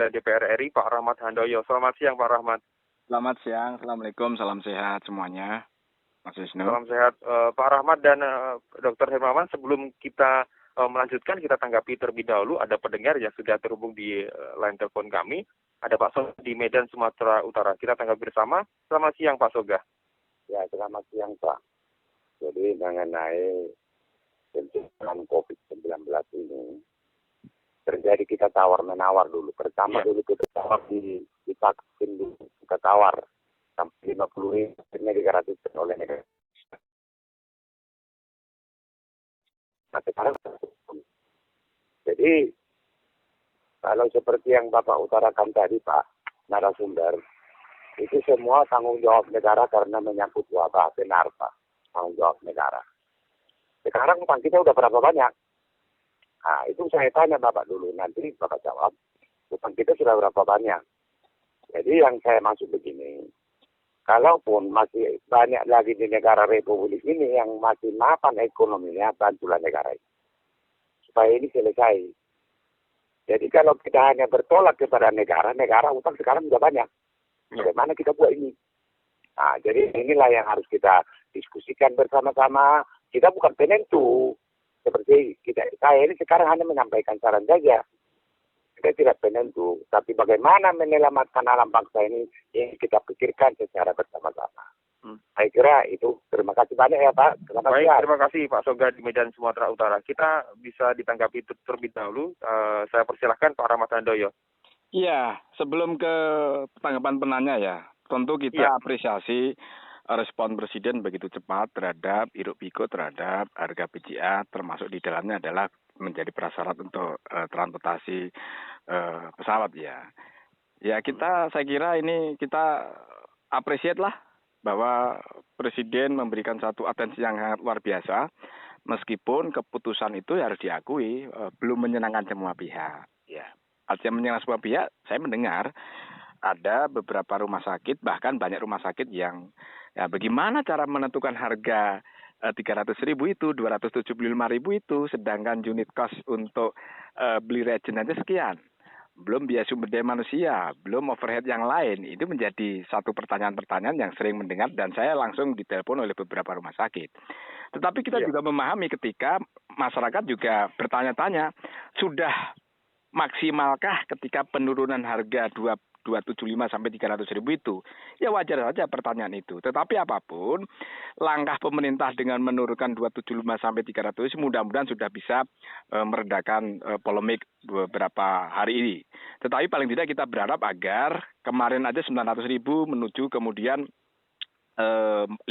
9 DPR RI, Pak Rahmat Handoyo. Selamat siang, Pak Rahmat. Selamat siang, Assalamualaikum, salam sehat semuanya, Mas Wisnu. Salam sehat, Pak Rahmat dan Dr. Hermawan. Sebelum kita melanjutkan, kita tanggapi terlebih dahulu. Ada pendengar yang sudah terhubung di line telepon kami. Ada Pak Soga di Medan, Sumatera Utara. Kita tanggapi bersama. Selamat siang, Pak Soga. Ya, selamat siang, Pak. Jadi mengenai pencegahan COVID-19 ini, terjadi kita tawar-menawar dulu. Pertama dulu kita tawar di vaksin dulu. Kita tawar sampai 50.000, akhirnya digratiskan oleh negara. Nah, sekarang jadi kalau seperti yang Bapak utarakan tadi, Pak narasumber, itu semua tanggung jawab negara karena menyangkut wabah. Benar, Pak. Tanggung jawab negara. Sekarang utang kita udah berapa banyak? Nah, itu saya tanya Bapak dulu. Nanti Bapak jawab, utang kita sudah berapa banyak? Jadi yang saya maksud begini, kalaupun masih banyak lagi di negara Republik ini yang masih mapan ekonominya, bantulah negara ini. Supaya ini selesai. Jadi kalau kita hanya bertolak kepada negara utang sekarang sudah banyak. Bagaimana kita buat ini? Nah, jadi inilah yang harus kita diskusikan bersama-sama. Kita bukan penentu. Seperti saya ini sekarang hanya menyampaikan saran saja. Kita tidak penentu. Tapi bagaimana menyelamatkan alam bangsa ini kita pikirkan secara bersama-sama. Saya kira itu. Terima kasih banyak ya Pak. Baik, terima kasih Pak Soga di Medan, Sumatera Utara. Kita bisa ditanggapi terlebih dahulu. Saya persilahkan Pak Rahmat Handoyo. Iya, sebelum ke tanggapan penanya ya, tentu kita apresiasi respon Presiden begitu cepat terhadap hiruk-pikuk terhadap harga BCA, termasuk di dalamnya adalah menjadi prasyarat untuk transportasi pesawat ya. Ya saya kira ini kita appreciate lah bahwa Presiden memberikan satu atensi yang sangat luar biasa, meskipun keputusan itu harus diakui belum menyenangkan semua pihak. Ya, artinya menyenangkan semua pihak, saya mendengar ada beberapa rumah sakit, bahkan banyak rumah sakit yang ya bagaimana cara menentukan harga 300.000 itu, 275.000 itu, sedangkan unit cost untuk beli reagen aja sekian. Belum biaya sumber daya manusia, belum overhead yang lain. Itu menjadi satu pertanyaan-pertanyaan yang sering mendengar dan saya langsung ditelepon oleh beberapa rumah sakit. Tetapi kita juga memahami ketika masyarakat juga bertanya-tanya, sudah maksimalkah ketika penurunan harga 275 sampai 300.000 itu? Ya wajar saja pertanyaan itu. Tetapi apapun, langkah pemerintah dengan menurunkan 275 sampai 300 mudah-mudahan sudah bisa meredakan polemik beberapa hari ini. Tetapi paling tidak kita berharap agar kemarin aja 900.000 menuju kemudian 500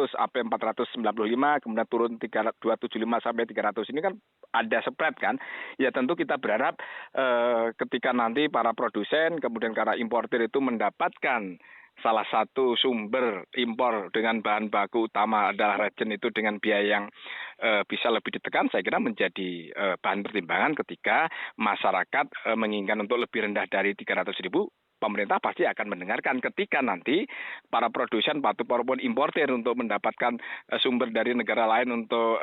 sampai 495, kemudian turun 275 sampai 300 ini kan ada spread kan. Ya tentu kita berharap ketika nanti para produsen kemudian para importir itu mendapatkan salah satu sumber impor dengan bahan baku utama adalah reagen itu dengan biaya yang bisa lebih ditekan, saya kira menjadi bahan pertimbangan ketika masyarakat menginginkan untuk lebih rendah dari 300.000. Pemerintah pasti akan mendengarkan ketika nanti para produsen maupun importir untuk mendapatkan sumber dari negara lain untuk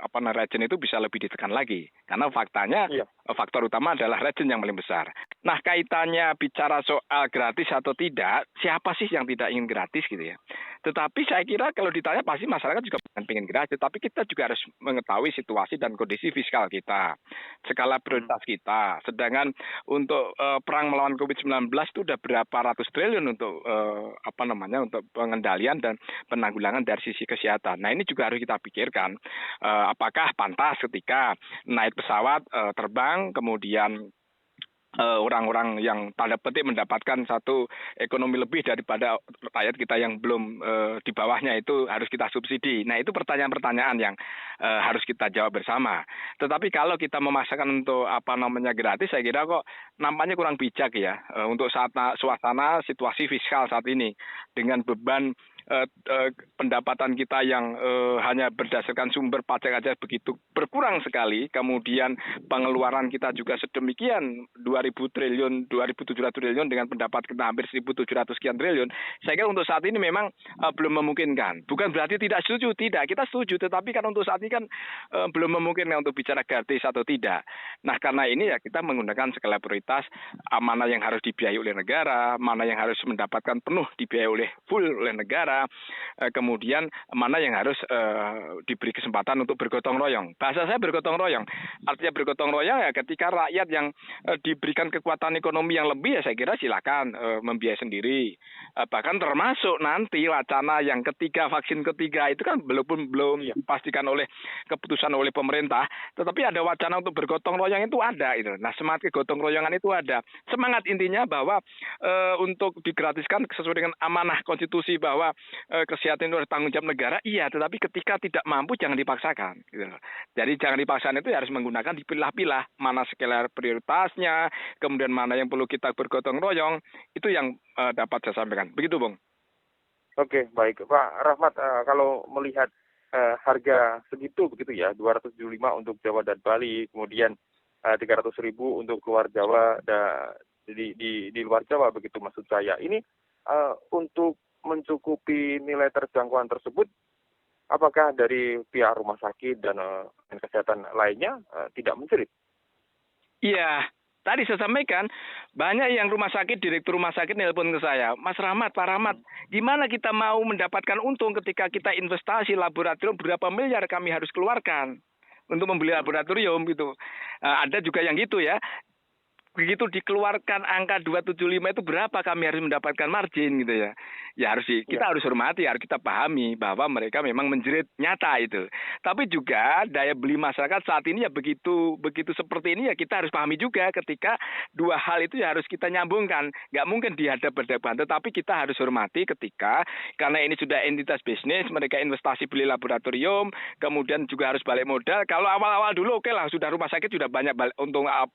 reagen itu bisa lebih ditekan lagi. Karena faktanya faktor utama adalah reagen yang paling besar. Nah, kaitannya bicara soal gratis atau tidak, siapa sih yang tidak ingin gratis gitu ya. Tetapi saya kira kalau ditanya pasti masyarakat juga pengen gratis, tapi kita juga harus mengetahui situasi dan kondisi fiskal kita, skala prioritas kita. Sedangkan untuk perang melawan COVID-19 itu udah berapa ratus triliun untuk untuk pengendalian dan penanggulangan dari sisi kesehatan. Nah, ini juga harus kita pikirkan apakah pantas ketika naik pesawat terbang kemudian orang-orang yang tanda petik mendapatkan satu ekonomi lebih daripada rakyat kita yang belum di bawahnya itu harus kita subsidi. Nah, itu pertanyaan-pertanyaan yang harus kita jawab bersama. Tetapi kalau kita memaksakan untuk gratis, saya kira kok nampaknya kurang bijak ya untuk suasana situasi fiskal saat ini dengan beban pendapatan kita yang hanya berdasarkan sumber pajak aja begitu berkurang sekali, kemudian pengeluaran kita juga sedemikian 2.000 triliun, 2.700 triliun dengan pendapat kita hampir 1.700 sekian triliun. Saya kira untuk saat ini memang belum memungkinkan. Bukan berarti tidak setuju, tidak, kita setuju, tetapi kan untuk saat ini kan belum memungkinkan untuk bicara gratis atau tidak. Nah, karena ini ya kita menggunakan skala prioritas, mana yang harus dibiayai oleh negara, mana yang harus mendapatkan penuh dibiayai full oleh negara, kemudian mana yang harus diberi kesempatan untuk bergotong royong. Bahasa saya bergotong royong, artinya bergotong royong ya ketika rakyat yang diberikan kekuatan ekonomi yang lebih ya saya kira silakan membiayai sendiri. Bahkan termasuk nanti wacana yang vaksin ketiga itu kan belum dipastikan oleh keputusan oleh pemerintah, tetapi ada wacana untuk bergotong royong itu ada itu. Nah, semangat gotong royongan itu ada. Semangat intinya bahwa untuk digratiskan sesuai dengan amanah konstitusi bahwa kesehatan itu adalah tanggung jawab negara, iya, tetapi ketika tidak mampu jangan dipaksakan gitu. Jadi jangan dipaksakan itu harus menggunakan dipilah-pilah mana skala prioritasnya, kemudian mana yang perlu kita bergotong royong, itu yang dapat saya sampaikan. Begitu, Bung. Oke, baik. Pak Rahmat, kalau melihat harga segitu begitu ya, 275 untuk Jawa dan Bali, kemudian 300.000 untuk luar Jawa, di luar Jawa begitu maksud saya. Ini untuk mencukupi nilai terjangkauan tersebut, apakah dari pihak rumah sakit dan kesehatan lainnya tidak menjerit? Iya, tadi saya sampaikan, banyak yang direktur rumah sakit nelpon ke saya, Mas Rahmat, Pak Rahmat, gimana kita mau mendapatkan untung ketika kita investasi laboratorium berapa miliar kami harus keluarkan untuk membeli laboratorium gitu. Ada juga yang gitu ya. Begitu dikeluarkan angka 275 itu berapa kami harus mendapatkan margin gitu ya. Ya kita harus hormati, harus kita pahami bahwa mereka memang menjerit nyata itu. Tapi juga daya beli masyarakat saat ini ya begitu seperti ini ya kita harus pahami juga ketika dua hal itu ya harus kita nyambungkan. Nggak mungkin dihadap-hadapan, tetapi kita harus hormati ketika karena ini sudah entitas bisnis, mereka investasi beli laboratorium, kemudian juga harus balik modal. Kalau awal-awal dulu oke lah, sudah rumah sakit sudah banyak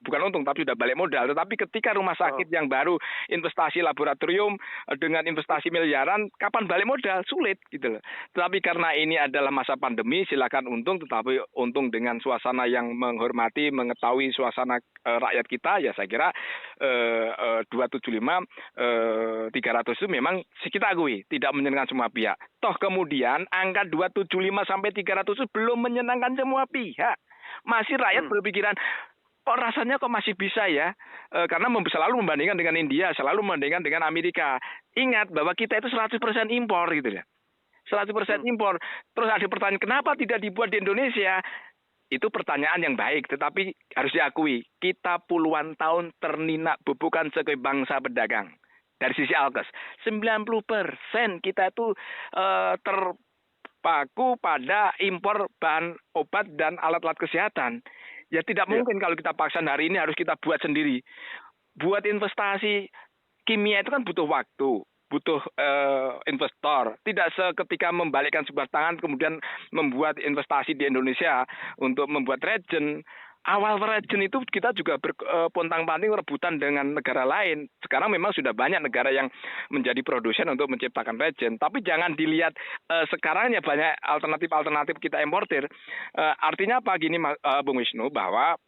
bukan untung tapi sudah balik modal. Tetapi ketika rumah sakit yang baru investasi laboratorium dengan investasi miliaran, kapan balik modal? Sulit gitu loh. Tetapi karena ini adalah masa pandemi, silakan untung, tetapi untung dengan suasana yang menghormati, mengetahui suasana rakyat kita, ya saya kira 275, 300 itu memang kita akui tidak menyenangkan semua pihak. Toh kemudian angka 275 sampai 300 itu belum menyenangkan semua pihak. Masih rakyat berpikiran, kok rasanya kok masih bisa ya? Karena selalu membandingkan dengan India, selalu membandingkan dengan Amerika. Ingat bahwa kita itu 100% impor gitu ya. 100% impor. Terus ada pertanyaan, kenapa tidak dibuat di Indonesia? Itu pertanyaan yang baik, tetapi harus diakui, kita puluhan tahun terninak bubukan sebagai bangsa pedagang. Dari sisi alkes, 90% kita itu terpaku pada impor bahan obat dan alat-alat kesehatan. Ya tidak mungkin kalau kita paksa hari ini harus kita buat sendiri. Buat investasi kimia itu kan butuh waktu, butuh investor. Tidak seketika membalikkan sebuah tangan kemudian membuat investasi di Indonesia untuk membuat reagen. Awal reagen itu kita juga berpontang-panting rebutan dengan negara lain. Sekarang memang sudah banyak negara yang menjadi produsen untuk menciptakan reagen. Tapi jangan dilihat sekarang ya banyak alternatif kita importir. Artinya apa gini Bung Wisnu, bahwa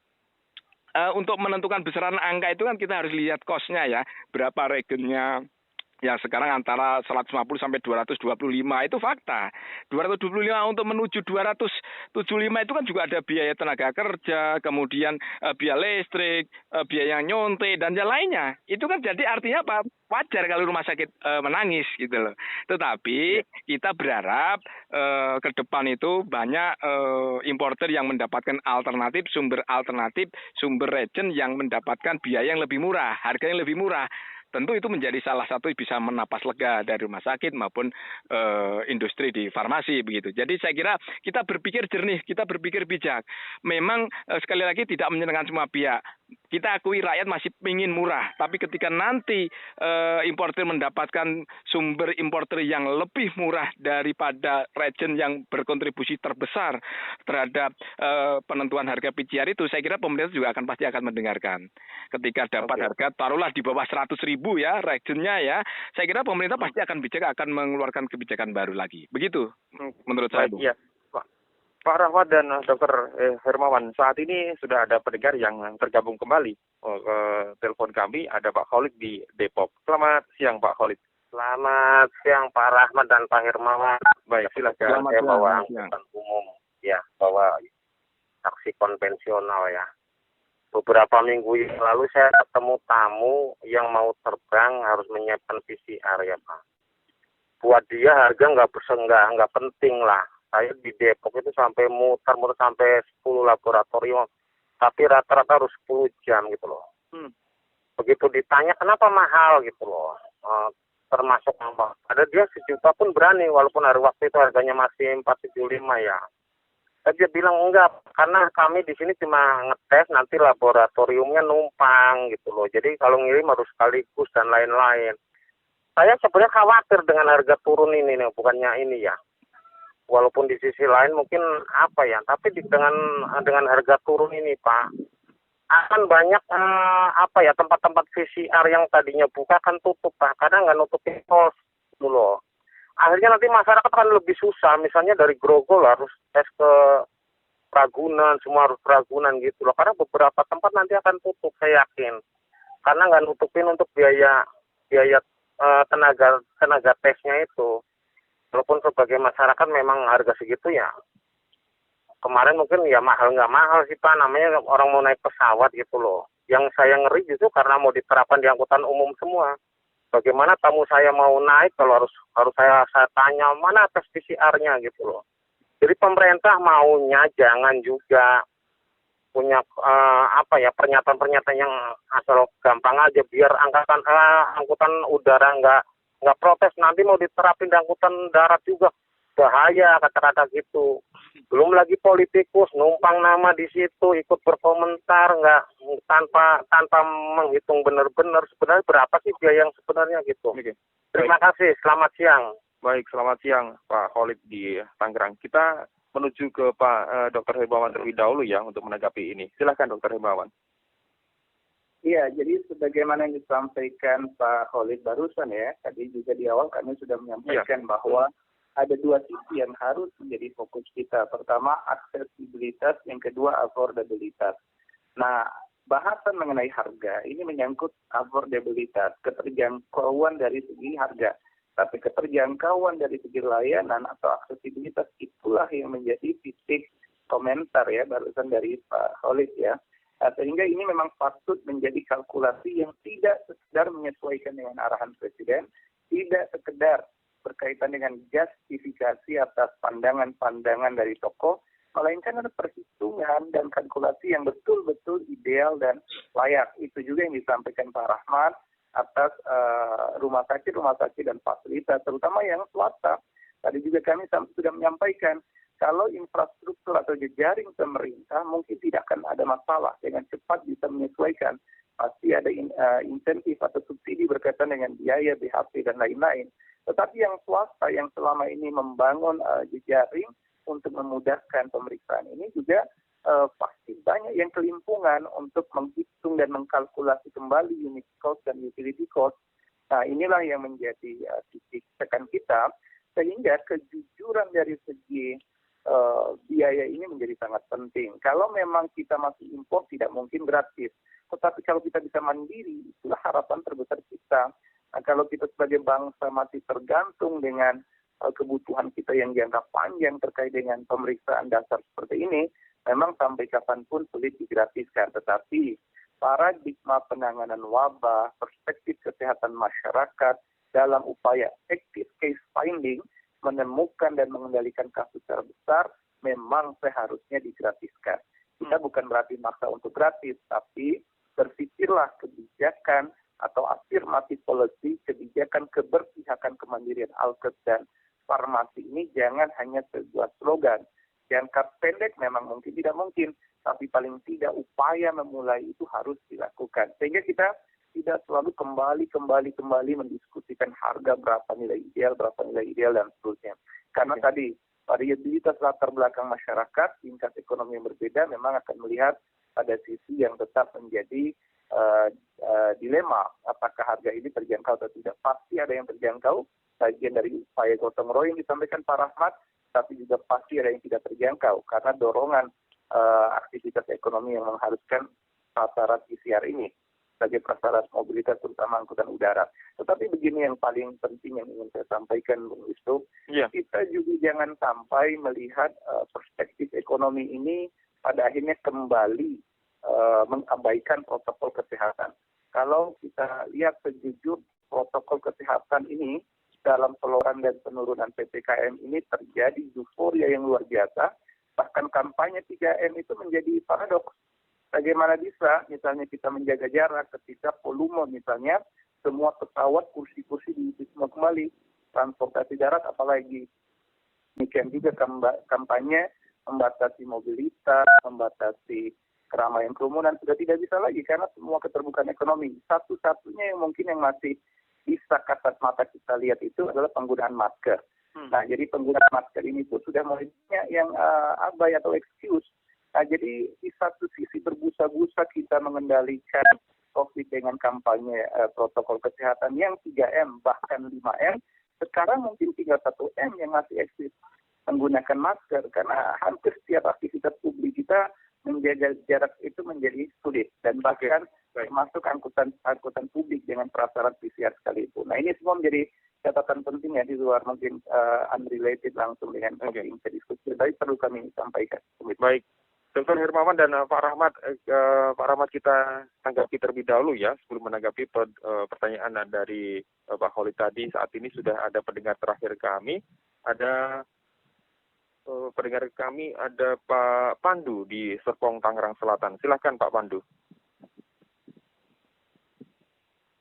untuk menentukan besaran angka itu kan kita harus lihat cost-nya ya. Berapa reagennya. Yang sekarang antara 150 sampai 225 itu fakta. 225 untuk menuju 275 itu kan juga ada biaya tenaga kerja, kemudian biaya listrik, biaya nyontek dan yang lainnya. Itu kan jadi artinya apa? Wajar kalau rumah sakit menangis gitu loh. Tetapi kita berharap ke depan itu banyak importer yang mendapatkan sumber reagen yang mendapatkan biaya yang lebih murah, harga yang lebih murah. Tentu itu menjadi salah satu bisa menapas lega dari rumah sakit maupun industri di farmasi begitu. Jadi saya kira kita berpikir jernih, kita berpikir bijak. Memang sekali lagi tidak menyenangkan semua pihak. kita akui rakyat masih ingin murah, tapi ketika nanti importer mendapatkan sumber importer yang lebih murah daripada regen yang berkontribusi terbesar terhadap penentuan harga PCR itu, saya kira pemerintah juga pasti akan mendengarkan. Ketika dapat harga taruhlah di bawah 100.000 ya regennya ya, saya kira pemerintah pasti akan mengeluarkan kebijakan baru lagi. Begitu menurut saya, Bu. Iya. Pak Rahmat dan Dr. Hermawan, saat ini sudah ada pendengar yang tergabung kembali ke telepon kami. Ada Pak Khalid di Depok. Selamat siang Pak Khalid. Selamat siang Pak Rahmat dan Pak Hermawan. Baik, silakan. Saya bawa angkutan umum, ya, bawa taksi konvensional ya. Beberapa minggu yang lalu saya ketemu tamu yang mau terbang harus menyiapkan PCR ya Pak. Buat dia harga nggak penting lah. Saya di Depok itu sampai muter sampai 10 laboratorium, tapi rata-rata harus 10 jam gitu loh. Begitu ditanya kenapa mahal gitu loh, termasuk apa? Ada dia sejuta pun berani, walaupun hari waktu itu harganya masih 475 ya. Tapi dia bilang enggak, karena kami di sini cuma ngetes, nanti laboratoriumnya numpang gitu loh. Jadi kalau ngirim harus sekaligus dan lain-lain. Saya sebenarnya khawatir dengan harga turun ini nih, bukannya ini ya. Walaupun di sisi lain mungkin apa ya, tapi dengan harga turun ini Pak, akan banyak tempat-tempat PCR yang tadinya buka kan tutup Pak, karena nggak nutupin pos gitu loh. Akhirnya nanti masyarakat akan lebih susah, misalnya dari Grogol harus tes ke Ragunan, semua harus Ragunan gitu loh, karena beberapa tempat nanti akan tutup saya yakin, karena nggak nutupin untuk biaya tenaga tesnya itu. Walaupun sebagai masyarakat memang harga segitu ya, kemarin mungkin ya mahal nggak mahal sih Pak, namanya orang mau naik pesawat gitu loh. Yang saya ngeri justru karena mau diterapkan di angkutan umum semua. Bagaimana tamu saya mau naik kalau harus saya tanya mana tes PCR-nya gitu loh. Jadi pemerintah maunya jangan juga punya pernyataan-pernyataan yang asal gampang aja biar angkutan udara nggak protes, nanti mau diterapin di angkutan darat juga bahaya kata-kata gitu. Belum lagi politikus numpang nama di situ ikut berkomentar nggak tanpa menghitung benar-benar sebenarnya berapa sih biaya yang sebenarnya gitu. Oke. Terima kasih, selamat siang. Baik, selamat siang Pak Khalid di Tangerang. Kita menuju ke Pak Dr. Hermawan terlebih dahulu ya untuk menanggapi ini. Silakan Dr. Hermawan. Iya, jadi sebagaimana yang disampaikan Pak Khalid barusan ya, tadi juga di awal kami sudah menyampaikan bahwa ada dua sisi yang harus menjadi fokus kita. Pertama, aksesibilitas, yang kedua, affordabilitas. Nah, bahasan mengenai harga ini menyangkut affordabilitas, keterjangkauan dari segi harga. Tapi keterjangkauan dari segi layanan atau aksesibilitas itulah yang menjadi titik komentar ya barusan dari Pak Khalid ya. Sehingga ini memang patut menjadi kalkulasi yang tidak sekedar menyesuaikan dengan arahan Presiden, tidak sekedar berkaitan dengan justifikasi atas pandangan-pandangan dari tokoh, melainkan ada perhitungan dan kalkulasi yang betul-betul ideal dan layak. Itu juga yang disampaikan Pak Rahmat atas rumah sakit dan fasilitas, terutama yang swasta. Tadi juga kami sudah menyampaikan, kalau infrastruktur atau jejaring pemerintah mungkin tidak akan ada masalah, dengan cepat bisa menyesuaikan. Pasti ada insentif atau subsidi berkaitan dengan biaya, BHP, dan lain-lain. Tetapi yang swasta yang selama ini membangun jejaring untuk memudahkan pemeriksaan ini juga pasti banyak yang kelimpungan untuk menghitung dan mengkalkulasi kembali unit cost dan utility cost. Nah, inilah yang menjadi titik tekan kita, sehingga kejujuran dari segi biaya ini menjadi sangat penting. Kalau memang kita masih impor, tidak mungkin gratis. Tetapi kalau kita bisa mandiri, itulah harapan terbesar kita. Nah, kalau kita sebagai bangsa masih tergantung dengan kebutuhan kita yang jangka panjang terkait dengan pemeriksaan dasar seperti ini, memang sampai kapanpun sulit digratiskan. Tetapi paradigma penanganan wabah, perspektif kesehatan masyarakat dalam upaya active case finding, menemukan dan mengendalikan kasus secara besar, memang seharusnya digratiskan. Kita bukan berarti maksa untuk gratis, tapi berpikirlah kebijakan atau afirmatif policy, kebijakan keberpihakan kemandirian alkes dan farmasi ini jangan hanya sebuah slogan. Jangka pendek memang mungkin tidak mungkin, tapi paling tidak upaya memulai itu harus dilakukan. Sehingga kita tidak selalu kembali mendiskusikan harga berapa nilai ideal, dan seterusnya. Karena tadi variabilitas latar belakang masyarakat, tingkat ekonomi yang berbeda memang akan melihat pada sisi yang tetap menjadi dilema. Apakah harga ini terjangkau atau tidak? Pasti ada yang terjangkau, bagian dari upaya gotong royong disampaikan Pak Rahmat, tapi juga pasti ada yang tidak terjangkau karena dorongan aktivitas ekonomi yang mengharuskan prasarat PCR ini sebagai prasarat mobilitas terutama angkutan udara. Tetapi begini yang paling penting yang ingin saya sampaikan, Bung Wisnu, kita juga jangan sampai melihat perspektif ekonomi ini pada akhirnya kembali mengabaikan protokol kesehatan. Kalau kita lihat sejujur protokol kesehatan ini dalam peloran dan penurunan PPKM ini terjadi euforia yang luar biasa. Bahkan kampanye 3M itu menjadi paradoks. Bagaimana bisa misalnya kita menjaga jarak ketika volume misalnya semua pesawat kursi-kursi diisi semua kembali, transportasi darat apalagi. Demikian juga kampanye membatasi mobilitas, membatasi keramaian kerumunan sudah tidak bisa lagi karena semua keterbukaan ekonomi. Satu-satunya yang mungkin yang masih bisa kasat mata kita lihat itu adalah penggunaan masker. Nah, jadi penggunaan masker ini pun sudah mulai banyak yang abai atau excuse. Nah, jadi di satu sisi berbusa-busa kita mengendalikan COVID dengan kampanye protokol kesehatan yang 3M bahkan 5M, sekarang mungkin tinggal 1M yang masih eksis menggunakan masker karena hampir setiap aktivitas publik kita menjaga jarak itu menjadi sulit dan bahkan termasuk angkutan publik dengan prasarat PCR sekalipun. Nah, ini semua menjadi catatan penting ya di luar mungkin unrelated langsung dengan topik yang kita diskusi. Tapi perlu kami sampaikan. Baik, Dr. Hermawan dan Pak Rahmat, kita tanggapi terlebih dahulu ya sebelum menanggapi pertanyaan dari Pak Khalid tadi. Saat ini sudah ada pendengar terakhir kami, ada Pak Pandu di Serpong, Tangerang Selatan. Silakan Pak Pandu.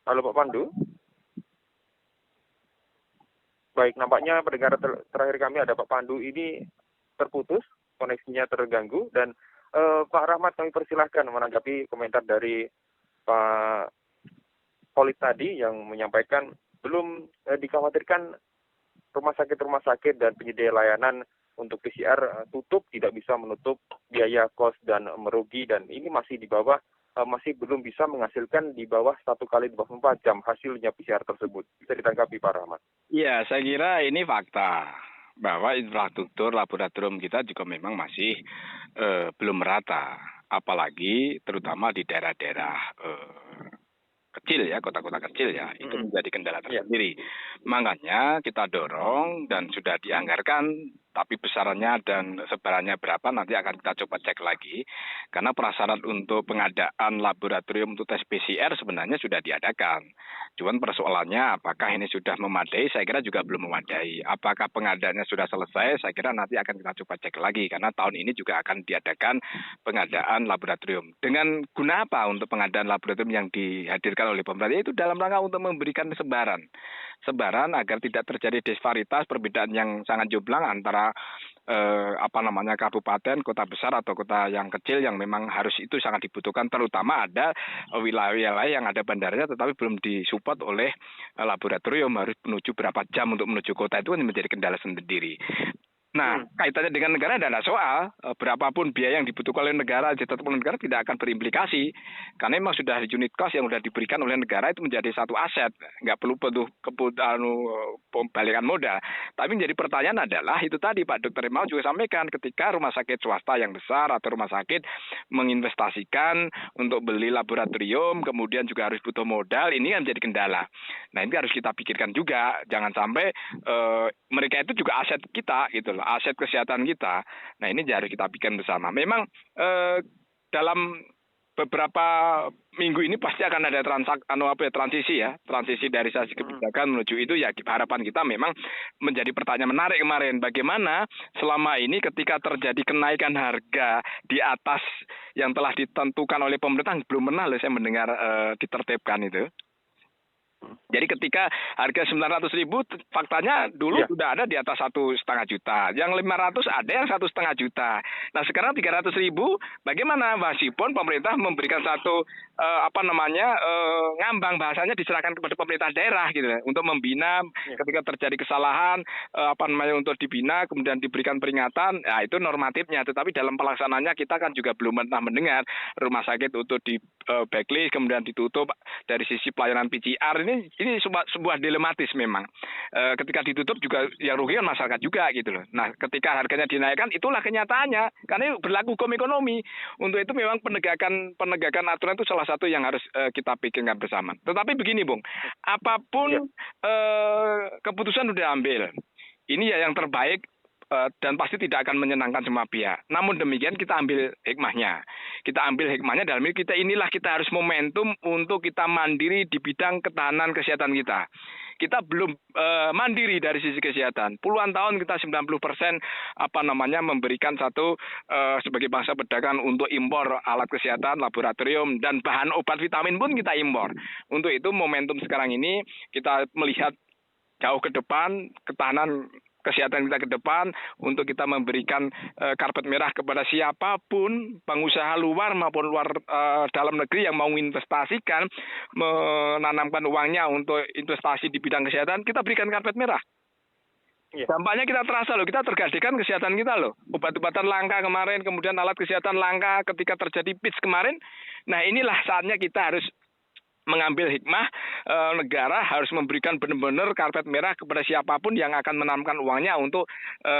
Halo Pak Pandu. Baik, nampaknya pendengar terakhir kami ada Pak Pandu ini terputus, koneksinya terganggu, dan Pak Rahmat kami persilahkan menanggapi komentar dari Pak Khalid tadi yang menyampaikan belum dikhawatirkan rumah sakit dan penyedia layanan untuk PCR tutup tidak bisa menutup biaya kos dan merugi, dan ini masih belum bisa menghasilkan di bawah 1 kali 24 jam hasilnya PCR tersebut. Bisa ditanggapi Pak Rahmat? Iya, saya kira ini fakta bahwa infrastruktur laboratorium kita juga memang masih belum merata, apalagi terutama di daerah-daerah kecil ya, kota-kota kecil ya, itu menjadi kendala tersendiri. Makanya kita dorong dan sudah dianggarkan, tapi besarannya dan sebarannya berapa nanti akan kita coba cek lagi. Karena prasyarat untuk pengadaan laboratorium untuk tes PCR sebenarnya sudah diadakan. Cuman persoalannya apakah ini sudah memadai, saya kira juga belum memadai. Apakah pengadaannya sudah selesai, saya kira nanti akan kita coba cek lagi. Karena tahun ini juga akan diadakan pengadaan laboratorium. Dengan guna apa untuk pengadaan laboratorium yang dihadirkan oleh pemerintah? Itu dalam rangka untuk memberikan sebaran agar tidak terjadi disparitas, perbedaan yang sangat jomplang antara kabupaten, kota besar atau kota yang kecil yang memang harus itu sangat dibutuhkan, terutama ada wilayah-wilayah yang ada bandaranya tetapi belum disupport oleh laboratorium, harus menuju berapa jam untuk menuju kota, itu menjadi kendala sendiri. Nah, kaitannya dengan negara tidak ada soal. Berapapun biaya yang dibutuhkan oleh negara, tetap oleh negara tidak akan berimplikasi. Karena memang sudah unit cost yang sudah diberikan oleh negara itu menjadi satu aset. Nggak perlu pembalikan modal. Tapi menjadi pertanyaan adalah, itu tadi Pak Dr. Hermawan juga sampaikan, ketika rumah sakit swasta yang besar atau rumah sakit menginvestasikan untuk beli laboratorium, kemudian juga harus butuh modal, ini kan menjadi kendala. Nah, ini harus kita pikirkan juga. Jangan sampai mereka itu juga aset kita, gitu loh, aset kesehatan kita. Nah, ini harus kita pikirkan bersama. Memang dalam beberapa minggu ini pasti akan ada transisi dari sisi kebijakan menuju itu ya. Harapan kita memang menjadi pertanyaan menarik kemarin, bagaimana selama ini ketika terjadi kenaikan harga di atas yang telah ditentukan oleh pemerintah, belum pernah saya mendengar ditertibkan itu. Jadi ketika harga 900.000, faktanya dulu sudah ada di atas 1,5 juta. Yang 500 ada yang 1,5 juta. Nah sekarang 300.000, bagaimana? Meskipun pemerintah memberikan satu ngambang, bahasanya diserahkan kepada pemerintah daerah gitu untuk membina ketika terjadi kesalahan untuk dibina, kemudian diberikan peringatan. Nah itu normatifnya. Tetapi dalam pelaksanaannya kita kan juga belum pernah mendengar rumah sakit untuk di blacklist kemudian ditutup. Dari sisi pelayanan PCR ini sebuah dilematis memang. Ketika ditutup juga yang rugi kan masyarakat juga gitu loh. Nah, ketika harganya dinaikkan itulah kenyataannya karena berlaku hukum ekonomi. Untuk itu memang penegakan aturan itu salah satu yang harus kita pikirkan bersama. Tetapi begini, Bung. Apapun keputusan sudah ambil. Ini ya yang terbaik dan pasti tidak akan menyenangkan semua pihak. Namun demikian kita ambil hikmahnya. Kita ambil hikmahnya dalam ini kita harus momentum untuk kita mandiri di bidang ketahanan kesehatan kita. Kita belum mandiri dari sisi kesehatan. Puluhan tahun kita 90% memberikan satu sebagai bangsa pedagang untuk impor alat kesehatan, laboratorium dan bahan obat vitamin pun kita impor. Untuk itu momentum sekarang ini kita melihat jauh ke depan ketahanan kesehatan kita ke depan untuk kita memberikan karpet merah kepada siapapun pengusaha luar maupun luar dalam negeri yang mau investasikan menanamkan uangnya untuk investasi di bidang kesehatan, kita berikan karpet merah. Dampaknya kita terasa loh, kita tergadaikan kesehatan kita loh. Obat-obatan langka kemarin, kemudian alat kesehatan langka ketika terjadi PITS kemarin. Nah inilah saatnya kita harus mengambil hikmah, negara harus memberikan benar-benar karpet merah kepada siapapun yang akan menanamkan uangnya untuk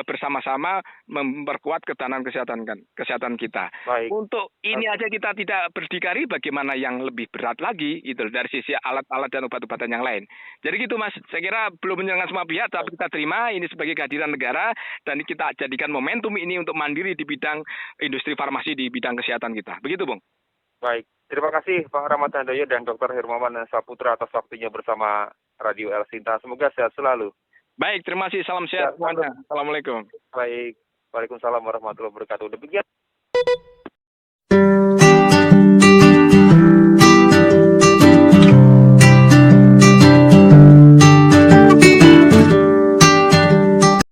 bersama-sama memperkuat ketahanan kesehatan kita. Baik. Untuk ini aja kita tidak berdikari, bagaimana yang lebih berat lagi itu dari sisi alat-alat dan obat-obatan yang lain. Jadi gitu Mas, saya kira belum menyenangkan semua pihak, tapi kita terima ini sebagai kehadiran negara dan kita jadikan momentum ini untuk mandiri di bidang industri farmasi di bidang kesehatan kita. Begitu Bung. Baik. Terima kasih Pak Rahmat Handoyo dan Dr. Hermawan Saputra atas waktunya bersama Radio El Sinta. Semoga sehat selalu. Baik, terima kasih. Salam sehat semuanya. Assalamualaikum. Baik. Waalaikumsalam warahmatullahi wabarakatuh. Demikian